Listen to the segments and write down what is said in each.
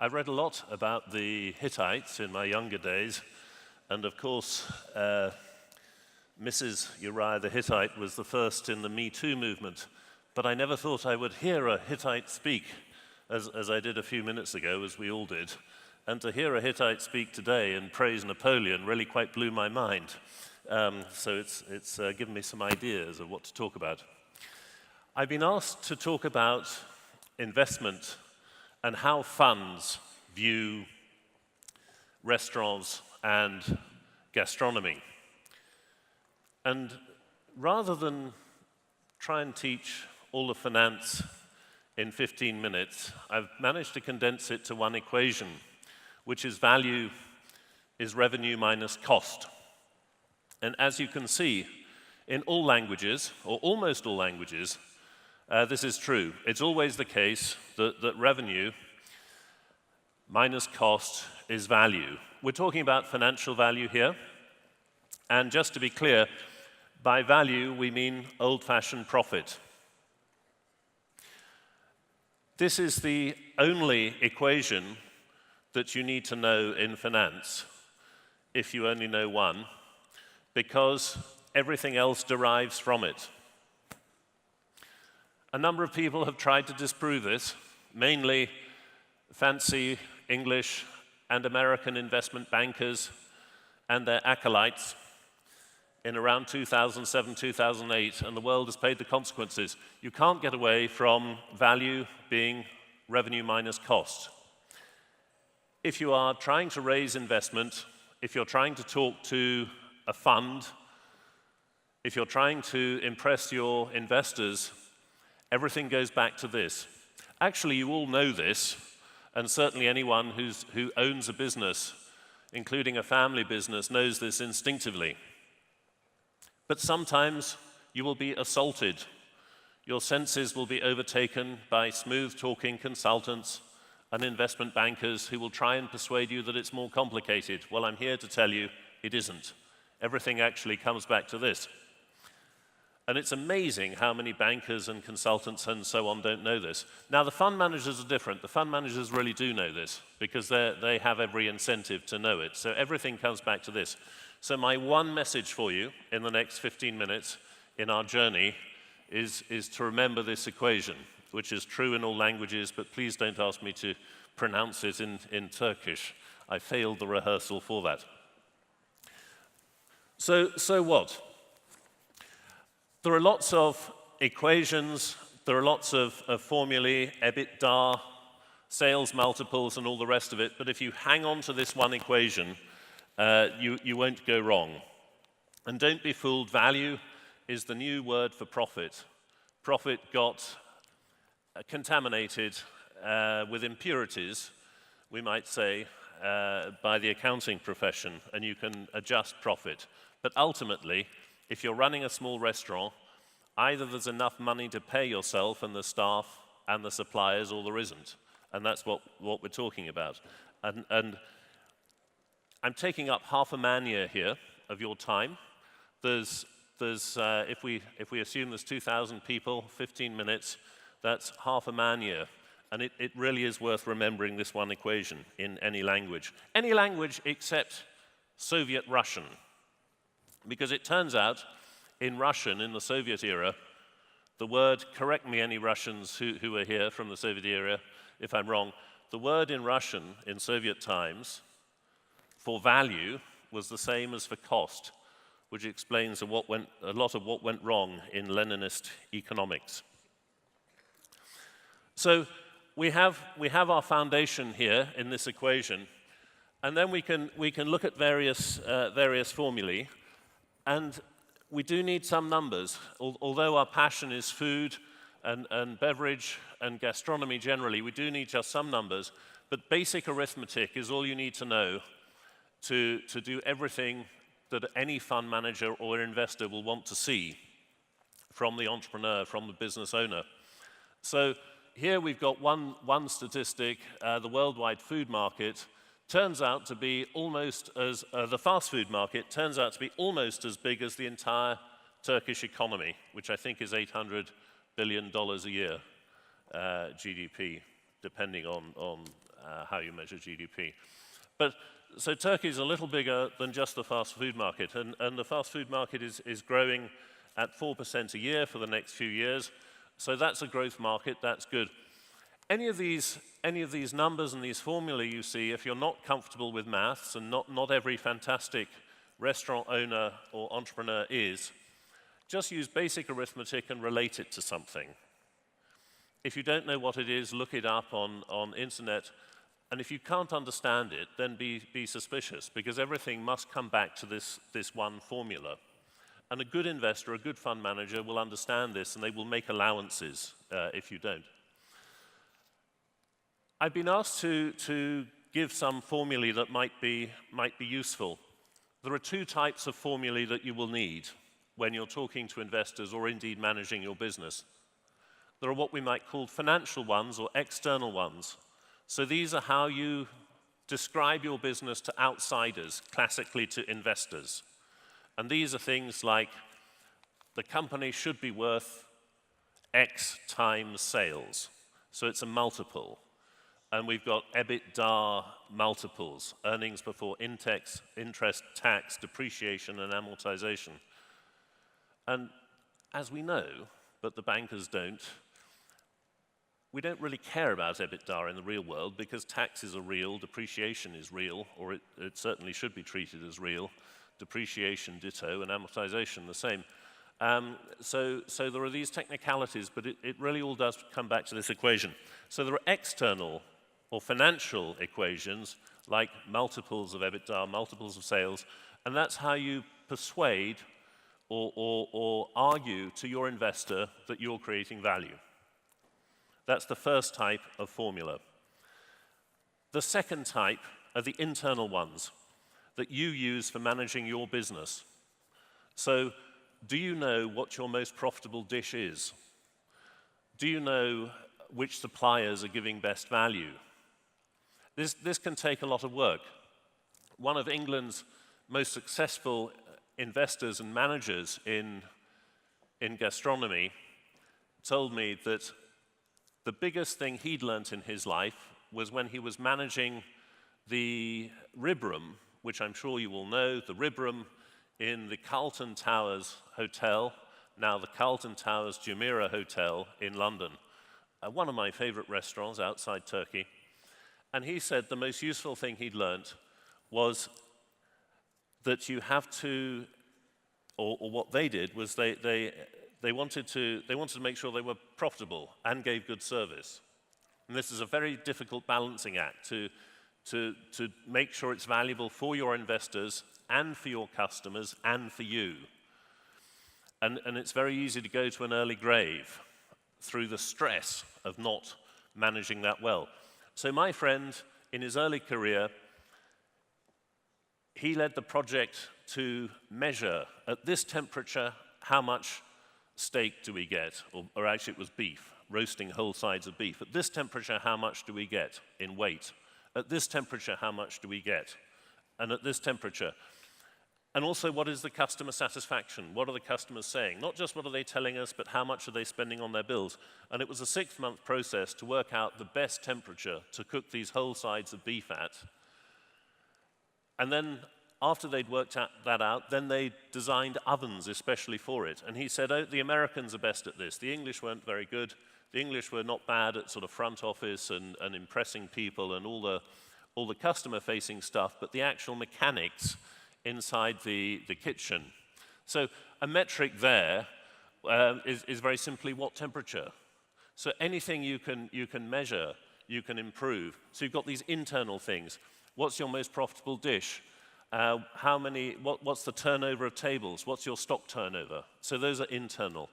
I've read a lot about the Hittites in my younger days, and of course, Mrs. Uriah the Hittite was the first in the Me Too movement, but I never thought I would hear a Hittite speak, as I did a few minutes ago, as we all did. And to hear a Hittite speak today and praise Napoleon really quite blew my mind. So it's given me some ideas of what to talk about. I've been asked to talk about investment and how funds view restaurants and gastronomy. And rather than try and teach all of finance in 15 minutes, I've managed to condense it to one equation, which is value is revenue minus cost. And as you can see, in all languages, or almost all languages, this is true. It's always the case that revenue minus cost is value. We're talking about financial value here. And just to be clear, by value, we mean old-fashioned profit. This is the only equation that you need to know in finance, if you only know one, because everything else derives from it. A number of people have tried to disprove this, mainly fancy English and American investment bankers and their acolytes in around 2007, 2008, and the world has paid the consequences. You can't get away from value being revenue minus cost. If you are trying to raise investment, if you're trying to talk to a fund, if you're trying to impress your investors, everything goes back to this. Actually, you all know this, and certainly anyone who owns a business, including a family business, knows this instinctively. But sometimes you will be assaulted. Your senses will be overtaken by smooth-talking consultants and investment bankers who will try and persuade you that it's more complicated. Well, I'm here to tell you it isn't. Everything actually comes back to this. And it's amazing how many bankers and consultants and so on don't know this. Now, the fund managers are different. The fund managers really do know this because they have every incentive to know it. So everything comes back to this. So my one message for you in the next 15 minutes in our journey is to remember this equation, which is true in all languages, but please don't ask me to pronounce it in Turkish. I failed the rehearsal for that. So what? There are lots of equations, there are lots of formulae, EBITDA, sales multiples, and all the rest of it, but if you hang on to this one equation, you won't go wrong. And don't be fooled, value is the new word for profit. Profit got contaminated with impurities, we might say, by the accounting profession, and you can adjust profit. But ultimately, if you're running a small restaurant, either there's enough money to pay yourself and the staff and the suppliers, or there isn't. And that's what we're talking about. And I'm taking up half a man-year here of your time. There's if we assume there's 2,000 people, 15 minutes, that's half a man-year. And it really is worth remembering this one equation in any language. Any language except Soviet Russian. Because it turns out, in Russian, in the Soviet era, the word, correct me any Russians who are here from the Soviet era if I'm wrong, the word in Russian in Soviet times for value was the same as for cost, which explains a lot of what went wrong in Leninist economics. So we have our foundation here in this equation, and then we can look at various formulae. And we do need some numbers. Although our passion is food and beverage and gastronomy generally, we do need just some numbers. But basic arithmetic is all you need to know to do everything that any fund manager or investor will want to see from the entrepreneur, from the business owner. So here we've got one statistic, the worldwide food market turns out to be almost as, the fast food market turns out to be almost as big as the entire Turkish economy, which I think is $800 billion a year GDP, depending on how you measure GDP. But so Turkey is a little bigger than just the fast food market, and the fast food market is growing at 4% a year for the next few years. So that's a growth market, that's good. Any of these numbers and these formulae you see, if you're not comfortable with maths, and not every fantastic restaurant owner or entrepreneur is, just use basic arithmetic and relate it to something. If you don't know what it is, look it up on internet. And if you can't understand it, then be suspicious, because everything must come back to this one formula. And a good investor, a good fund manager will understand this, and they will make allowances if you don't. I've been asked to give some formulae that might be useful. There are two types of formulae that you will need when you're talking to investors or indeed managing your business. There are what we might call financial ones or external ones. So these are how you describe your business to outsiders, classically to investors. And these are things like the company should be worth X times sales. So it's a multiple. And we've got EBITDA multiples, earnings before interest, tax, depreciation, and amortization. And as we know, but the bankers don't, we don't really care about EBITDA in the real world because taxes are real, depreciation is real, or it certainly should be treated as real, depreciation ditto, and amortization the same. So there are these technicalities, but it really all does come back to this equation. So there are external or financial equations like multiples of EBITDA, multiples of sales, and that's how you persuade or argue to your investor that you're creating value. That's the first type of formula. The second type are the internal ones that you use for managing your business. So, do you know what your most profitable dish is? Do you know which suppliers are giving best value? This can take a lot of work. One of England's most successful investors and managers in gastronomy told me that the biggest thing he'd learnt in his life was when he was managing the rib room, which I'm sure you all know, the rib room in the Carlton Towers Hotel, now the Carlton Towers Jumeirah Hotel in London, one of my favorite restaurants outside Turkey. And he said the most useful thing he'd learnt was that you have to, or what they did was they wanted to make sure they were profitable and gave good service. And this is a very difficult balancing act to make sure it's valuable for your investors and for your customers and for you. And it's very easy to go to an early grave through the stress of not managing that well. So my friend, in his early career, he led the project to measure at this temperature how much steak do we get, or actually it was beef, roasting whole sides of beef. At this temperature, how much do we get in weight? At this temperature, how much do we get? And at this temperature. And also, what is the customer satisfaction? What are the customers saying? Not just what are they telling us, but how much are they spending on their bills? And it was a 6-month process to work out the best temperature to cook these whole sides of beef at. And then, after they'd worked that out, then they designed ovens especially for it. And he said, oh, the Americans are best at this. The English weren't very good. The English were not bad at sort of front office and impressing people and all the customer-facing stuff, but the actual mechanics inside the kitchen. So a metric there is very simply what temperature. So anything you can measure, you can improve. So you've got these internal things. What's your most profitable dish? What's the turnover of tables? What's your stock turnover? So those are internal.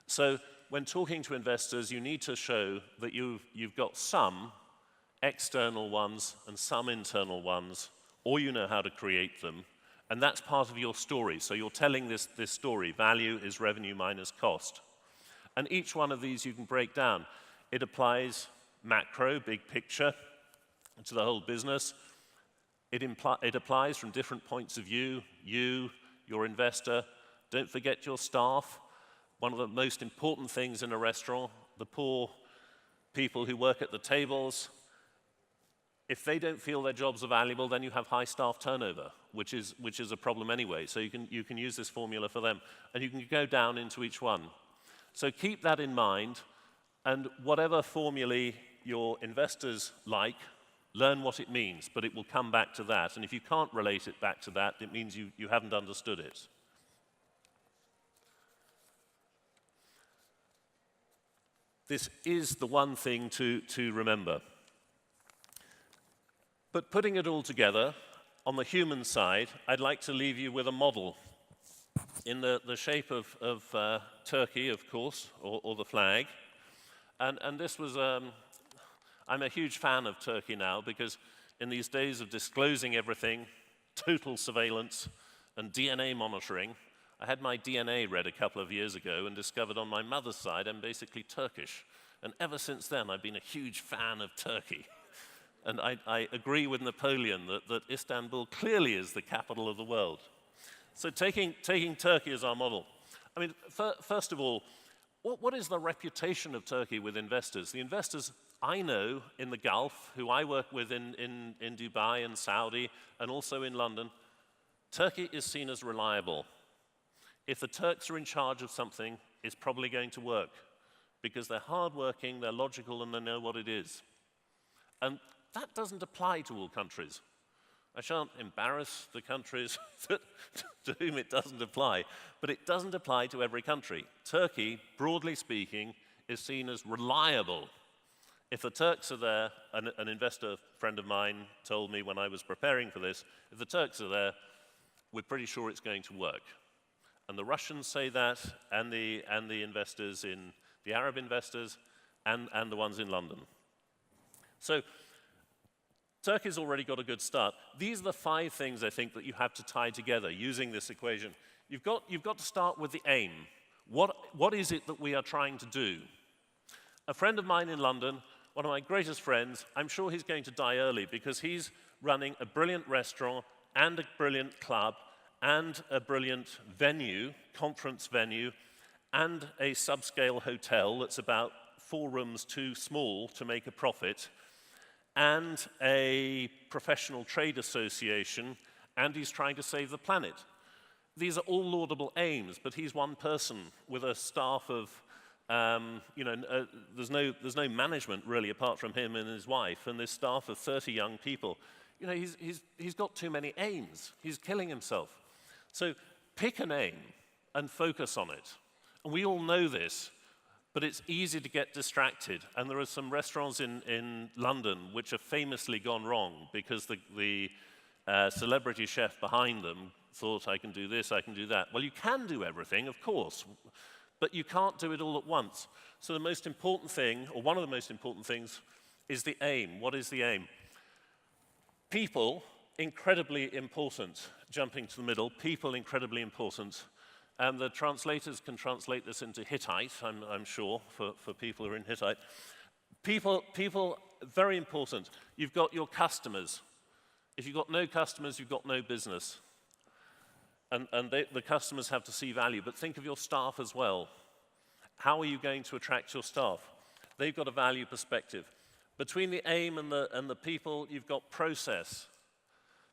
So when talking to investors, you need to show that you've got some external ones and some internal ones, or you know how to create them, and that's part of your story. So you're telling this story. Value is revenue minus cost. And each one of these you can break down. It applies macro, big picture, to the whole business. It applies from different points of view. You, your investor. Don't forget your staff. One of the most important things in a restaurant, the poor people who work at the tables. If they don't feel their jobs are valuable, then you have high staff turnover, which is a problem anyway. So you can use this formula for them, and you can go down into each one. So keep that in mind, and whatever formulae your investors like, learn what it means, but it will come back to that. And if you can't relate it back to that, it means you haven't understood it. This is the one thing to remember. But putting it all together, on the human side, I'd like to leave you with a model in the shape of Turkey, of course, or the flag. And this was, I'm a huge fan of Turkey now, because in these days of disclosing everything, total surveillance, and DNA monitoring, I had my DNA read a couple of years ago and discovered on my mother's side I'm basically Turkish. And ever since then, I've been a huge fan of Turkey. And I agree with Napoleon that Istanbul clearly is the capital of the world. So taking Turkey as our model, I mean, first of all, what is the reputation of Turkey with investors? The investors I know in the Gulf, who I work with in Dubai and Saudi, and also in London, Turkey is seen as reliable. If the Turks are in charge of something, it's probably going to work, because they're hardworking, they're logical, and they know what it is. And that doesn't apply to all countries. I shan't embarrass the countries to whom it doesn't apply, but it doesn't apply to every country. Turkey, broadly speaking, is seen as reliable. If the Turks are there, an investor friend of mine told me when I was preparing for this, if the Turks are there, we're pretty sure it's going to work. And the Russians say that, and the investors in, the Arab investors, and the ones in London. So Turkey's already got a good start. These are the 5 things I think that you have to tie together using this equation. You've got to start with the aim. What is it that we are trying to do? A friend of mine in London, one of my greatest friends, I'm sure he's going to die early because he's running a brilliant restaurant and a brilliant club and a brilliant venue, conference venue, and a subscale hotel that's about 4 rooms too small to make a profit, and a professional trade association, and he's trying to save the planet. These are all laudable aims, but he's one person with a staff of, there's no management really apart from him and his wife, and this staff of 30 young people. You know, he's got too many aims. He's killing himself. So pick an aim and focus on it. And we all know this, but it's easy to get distracted. And there are some restaurants in London which have famously gone wrong because the celebrity chef behind them thought, I can do this, I can do that. Well, you can do everything, of course, but you can't do it all at once. So the most important thing, or one of the most important things, is the aim. What is the aim? People, incredibly important. Jumping to the middle, people, incredibly important. And the translators can translate this into Hittite, I'm sure, for people who are in Hittite. People, very important. You've got your customers. If you've got no customers, you've got no business. And the customers have to see value. But think of your staff as well. How are you going to attract your staff? They've got a value perspective. Between the aim and the people, you've got process.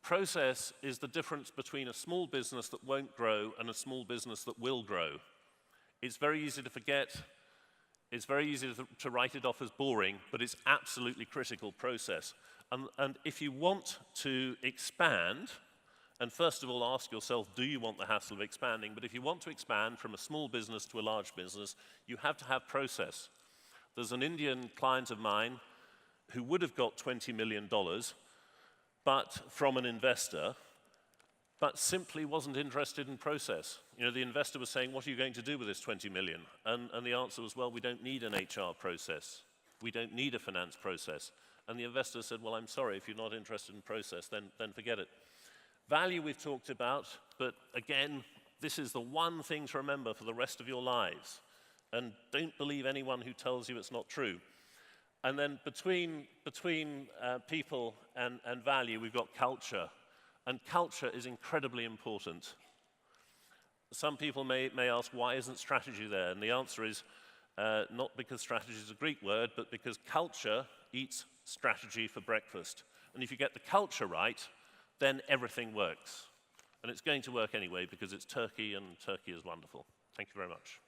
Process is the difference between a small business that won't grow and a small business that will grow. It's very easy to forget. It's very easy to write it off as boring, but it's absolutely critical process. And if you want to expand, and first of all ask yourself, do you want the hassle of expanding? But if you want to expand from a small business to a large business, you have to have process. There's an Indian client of mine who would have got $20 million, but from an investor, but simply wasn't interested in process. You know, the investor was saying, what are you going to do with this 20 million? And the answer was, well, we don't need an HR process. We don't need a finance process. And the investor said, well, I'm sorry, if you're not interested in process, then forget it. Value we've talked about, but again, this is the one thing to remember for the rest of your lives. And don't believe anyone who tells you it's not true. And then between people and value, we've got culture. And culture is incredibly important. Some people may ask, why isn't strategy there? And the answer is, not because strategy is a Greek word, but because culture eats strategy for breakfast. And if you get the culture right, then everything works. And it's going to work anyway because it's Turkey, and Turkey is wonderful. Thank you very much.